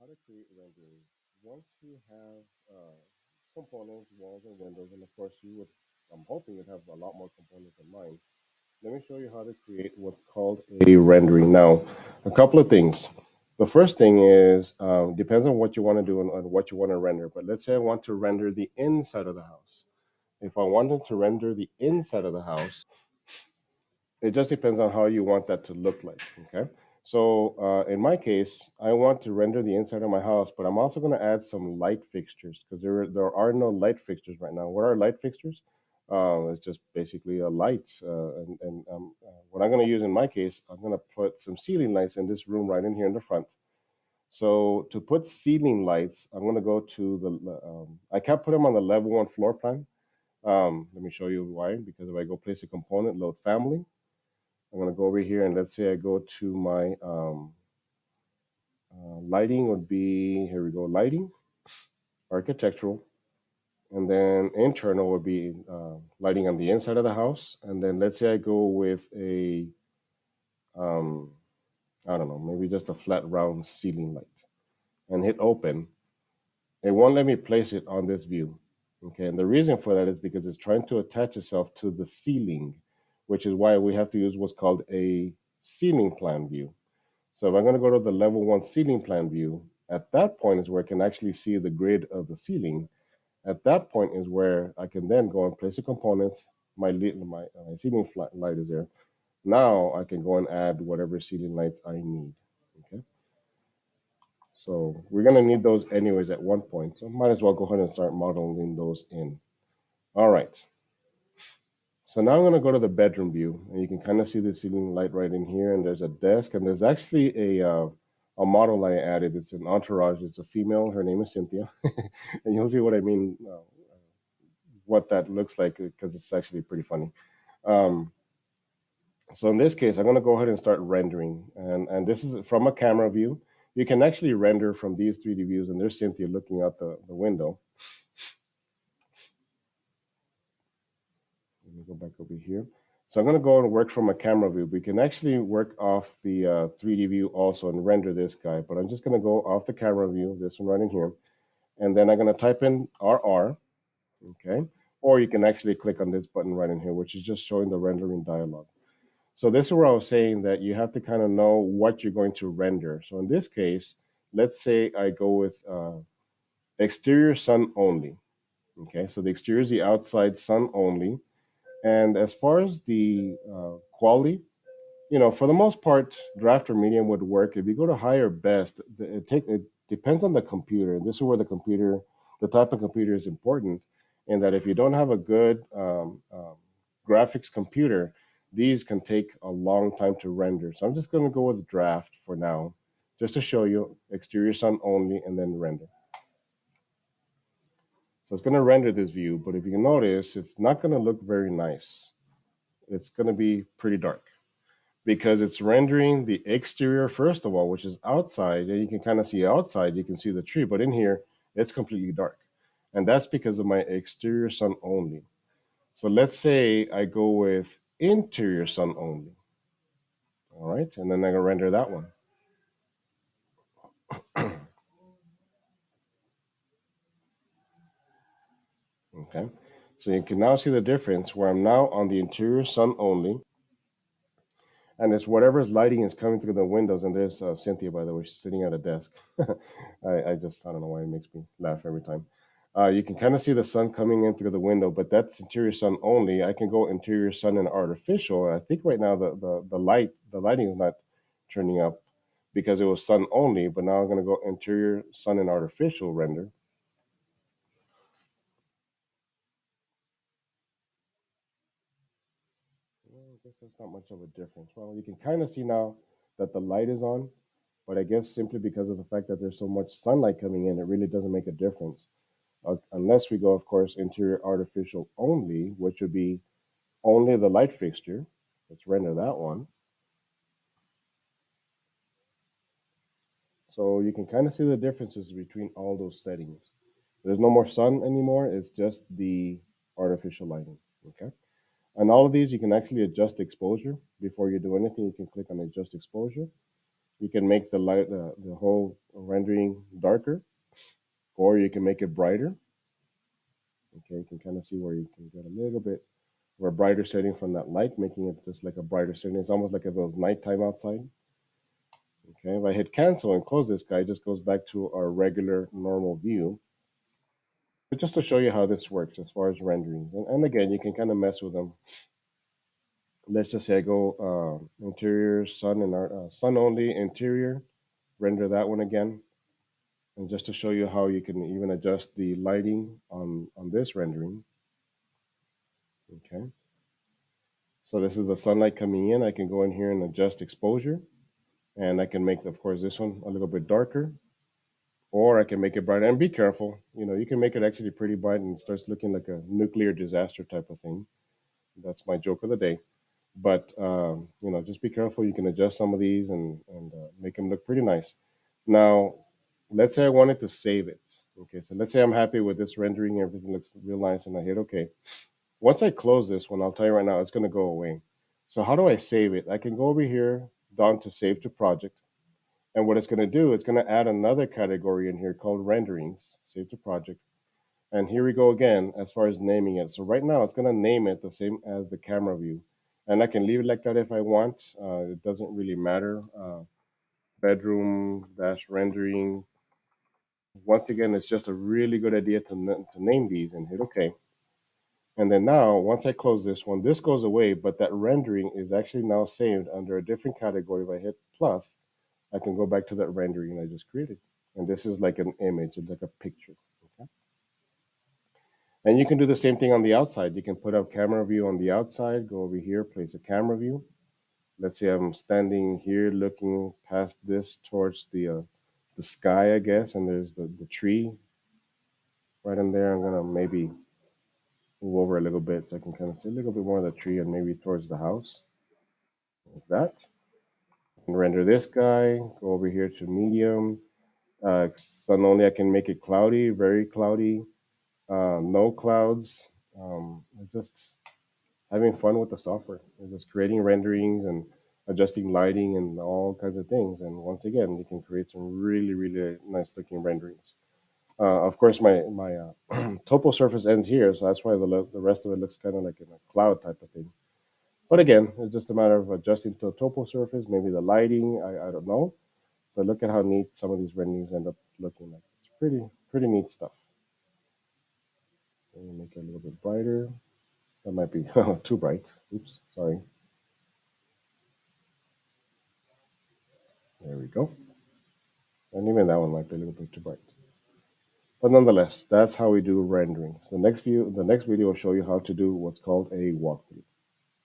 how to create rendering. Once you have components, walls, and windows, and of course I'm hoping you'd have a lot more components than mine. Let me show you how to create what's called a rendering. Now, a couple of things. The first thing is depends on what you want to do and what you want to render. But let's say I want to render the inside of the house. If I wanted to render the inside of the house, it just depends on how you want that to look like. Okay. So in my case, I want to render the inside of my house, but I'm also going to add some light fixtures because there are no light fixtures right now. What are light fixtures? It's just basically a light. And what I'm going to use in my case, I'm going to put some ceiling lights in this room right in here in the front. So to put ceiling lights, I'm going to go to I can't put them on the level one floor plan. Let me show you why. Because if I go place a component, load family, I'm going to go over here and let's say I go to my lighting would be, here we go, lighting, architectural, and then internal would be lighting on the inside of the house. And then let's say I go with um, I don't know, maybe just a flat round ceiling light and hit open. It won't let me place it on this view. Okay, and the reason for that is because it's trying to attach itself to the ceiling, which is why we have to use what's called a ceiling plan view. So if I'm going to go to the level one ceiling plan view, at that point is where I can actually see the grid of the ceiling. At that point is where I can then go and place a component. My ceiling light is there. Now I can go and add whatever ceiling lights I need. Okay. So we're going to need those anyways at one point. So might as well go ahead and start modeling those in. All right. So now I'm going to go to the bedroom view, and you can kind of see the ceiling light right in here. And there's a desk, and there's actually a model I added. It's an entourage. It's a female. Her name is Cynthia, and you'll see what I mean, what that looks like, because it's actually pretty funny. Um, so in this case, I'm going to go ahead and start rendering, and this is from a camera view. You can actually render from these 3D views, and there's Cynthia looking out the window. Let me go back over here. So I'm going to go and work from a camera view. We can actually work off the 3D view also and render this guy, but I'm just going to go off the camera view, this one right in here, and then I'm going to type in RR, okay? Or you can actually click on this button right in here, which is just showing the rendering dialog. So this is where I was saying that you have to kind of know what you're going to render. So in this case, let's say I go with exterior sun only, okay? So the exterior is the outside sun only. And as far as the quality, for the most part, draft or medium would work. If you go to higher best, it depends on the computer. This is where the type of computer is important. And that if you don't have a good graphics computer, these can take a long time to render. So I'm just going to go with draft for now, just to show you exterior sun only and then render. So it's going to render this view, but if you notice, it's not going to look very nice. It's going to be pretty dark because it's rendering the exterior first of all, which is outside, and you can kind of see outside, you can see the tree, but in here it's completely dark, and that's because of my exterior sun only. So let's say I go with interior sun only, all right, and then I can render that one. Okay, so you can now see the difference where I'm now on the interior sun only, and it's whatever's lighting is coming through the windows. And there's Cynthia, by the way, she's sitting at a desk. I don't know why it makes me laugh every time. You can kind of see the sun coming in through the window, but that's interior sun only. I can go interior sun and artificial. And I think right now the lighting is not turning up because it was sun only, but now I'm going to go interior sun and artificial render. Well, I guess that's not much of a difference. Well, you can kind of see now that the light is on, but I guess simply because of the fact that there's so much sunlight coming in, it really doesn't make a difference. Unless we go, of course, interior artificial only, which would be only the light fixture. Let's render that one. So you can kind of see the differences between all those settings. There's no more sun anymore. It's just the artificial lighting. Okay. And all of these, you can actually adjust exposure before you do anything. You can click on adjust exposure. You can make the whole rendering darker, or you can make it brighter. Okay, you can kind of see where you can get a little bit or a brighter setting from that light, making it just like a brighter setting. It's almost like if it was nighttime outside. Okay, if I hit cancel and close this guy, it just goes back to our regular normal view. But just to show you how this works as far as renderings. And again, you can kind of mess with them. Let's just say I go interior, sun, and sun only, interior, render that one again. And just to show you how you can even adjust the lighting on this rendering. Okay, so this is the sunlight coming in. I can go in here and adjust exposure. And I can make, of course, this one a little bit darker, or I can make it brighter. And be careful, you can make it actually pretty bright and it starts looking like a nuclear disaster type of thing. That's my joke of the day. But just be careful. You can adjust some of these and make them look pretty nice. Now, let's say I wanted to save it. Okay, so let's say I'm happy with this rendering. Everything looks real nice, and I hit OK. Once I close this one, I'll tell you right now, it's going to go away. So how do I save it? I can go over here down to Save to Project. And what it's going to do, it's going to add another category in here called renderings, save to project. And here we go again as far as naming it. So right now it's going to name it the same as the camera view. And I can leave it like that if I want. It doesn't really matter. Bedroom dash rendering. Once again, it's just a really good idea to name these and hit OK. And then now, once I close this one, this goes away, but that rendering is actually now saved under a different category. If I hit plus, I can go back to that rendering I just created. And this is like an image, it's like a picture. Okay. And you can do the same thing on the outside. You can put up camera view on the outside, go over here, place a camera view. Let's say I'm standing here looking past this towards the sky, I guess, and there's the tree right in there. I'm gonna maybe move over a little bit so I can kind of see a little bit more of the tree and maybe towards the house. Like that. And render this guy, go over here to medium. Sun only, I can make it cloudy, very cloudy, no clouds. Just having fun with the software. Just creating renderings and adjusting lighting and all kinds of things. And once again, you can create some really, really nice looking renderings. Of course, my topo surface ends here, so that's why the rest of it looks kind of like in a cloud type of thing. But again, it's just a matter of adjusting to a topo surface, maybe the lighting, I don't know. But look at how neat some of these renderings end up looking like. It's pretty neat stuff. Let me make it a little bit brighter. That might be too bright. Oops, sorry. There we go. And even that one might be a little bit too bright. But nonetheless, that's how we do renderings. The next video will show you how to do what's called a walkthrough.